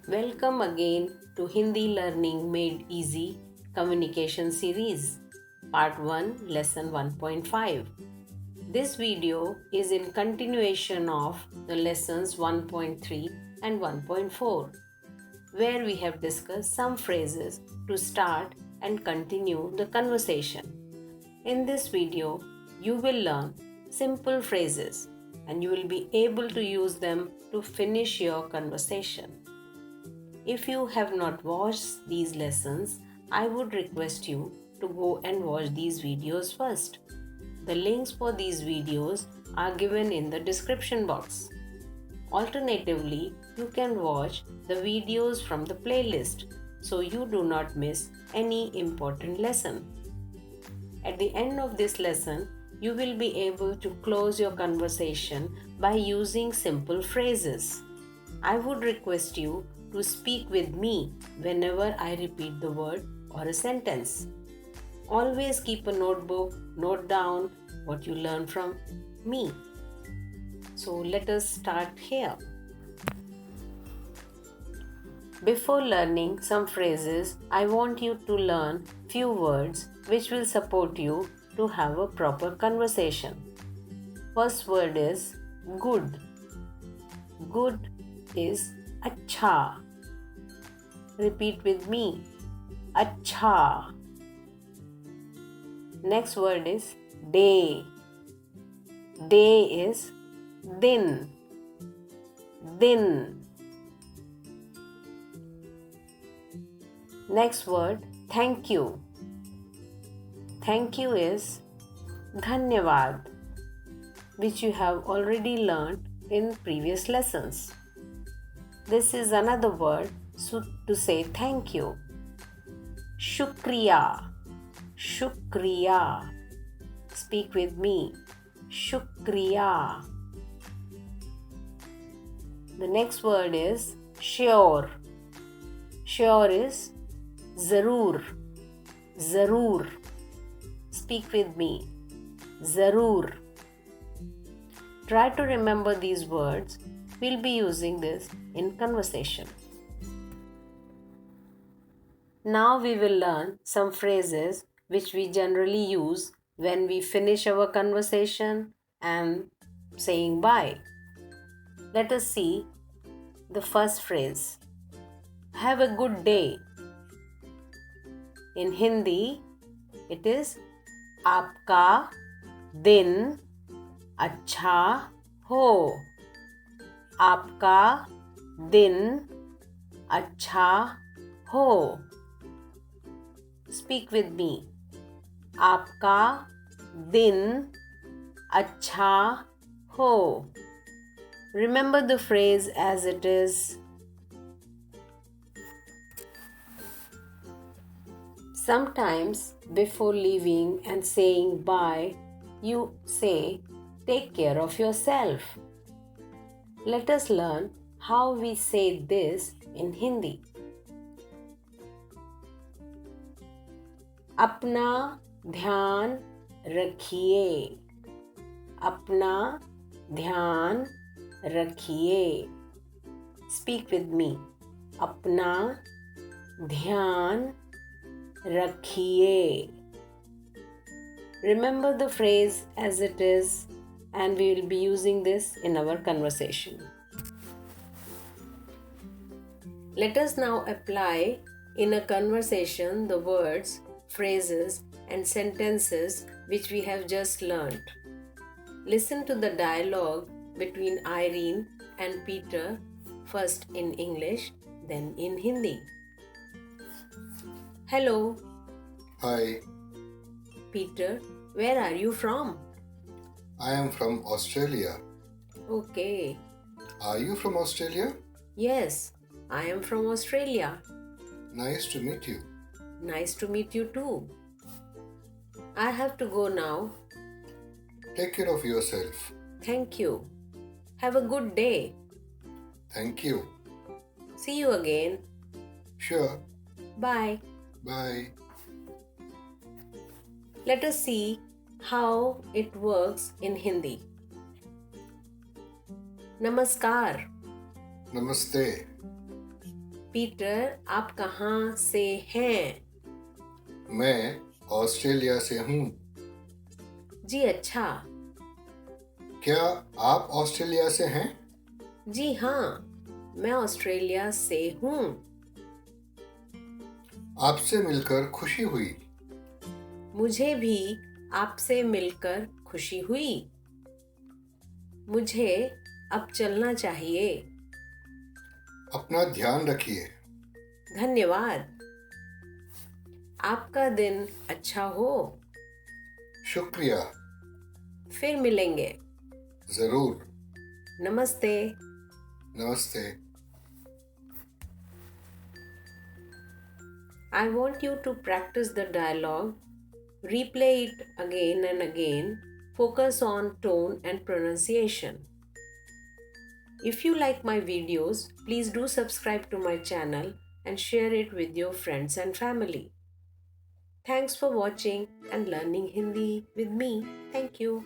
Welcome again to Hindi Learning Made Easy Communication Series, Part 1, Lesson 1.5. This video is in continuation of the lessons 1.3 and 1.4, where we have discussed some phrases to start and continue the conversation. In this video, you will learn simple phrases and you will be able to use them to finish your conversation. If you have not watched these lessons, I would request you to go and watch these videos first. The links for these videos are given in the description box. Alternatively, you can watch the videos from the playlist so you do not miss any important lesson. At the end of this lesson, you will be able to close your conversation by using simple phrases. I would request you to speak with me whenever I repeat the word or a sentence. Always keep a notebook, note down what you learn from me. So let us start here. Before learning some phrases, I want you to learn few words which will support you to have a proper conversation. First word is good. Good is अच्छा. Repeat with me. अच्छा. Next word is day. Day is दिन. दिन. Next word, thank you. Thank you is धन्यवाद, which you have already learned in previous lessons. This is another word to say thank you. Shukriya. Shukriya. Speak with me. Shukriya. The next word is sure. Sure is ज़रूर. ज़रूर. Speak with me. ज़रूर. Try to remember these words. We'll be using this in conversation. Now we will learn some phrases which we generally use when we finish our conversation and saying bye. Let us see the first phrase. Have a good day. In Hindi, it is आपका दिन अच्छा हो. आपका दिन अच्छा हो. Speak with me. आपका दिन अच्छा हो. Remember the phrase as it is. Sometimes before leaving and saying bye, you say, take care of yourself. Let us learn how we say this in Hindi. अपना ध्यान रखिए. अपना ध्यान रखिए. Speak with me. अपना ध्यान रखिए. Remember the phrase as it is, and we will be using this in our conversation. Let us now apply in a conversation the words, phrases, and sentences which we have just learned. Listen to the dialogue between Irene and Peter, first in English, then in Hindi. Hello. Hi, Peter, where are you from? I am from Australia. Okay. Are you from Australia? Yes, I am from Australia. Nice to meet you. Nice to meet you too. I have to go now. Take care of yourself. Thank you. Have a good day. Thank you. See you again. Sure. Bye. Bye. Let us see how it works in Hindi. Namaskar. Namaste. Peter, आप कहाँ से हैं? मैं Australia से हूँ। जी अच्छा। क्या आप ऑस्ट्रेलिया से हैं? जी हाँ, मैं ऑस्ट्रेलिया से हूँ। आपसे मिलकर खुशी हुई। मुझे भी आपसे मिलकर खुशी हुई। मुझे अब चलना चाहिए। अपना ध्यान रखिए। धन्यवाद। आपका दिन अच्छा हो। शुक्रिया। फिर मिलेंगे। जरूर। नमस्ते। नमस्ते। I want you to practice the dialogue, replay it again and again, focus on tone and pronunciation. If you like my videos, please do subscribe to my channel and share it with your friends and family. Thanks for watching and learning Hindi with me. Thank you.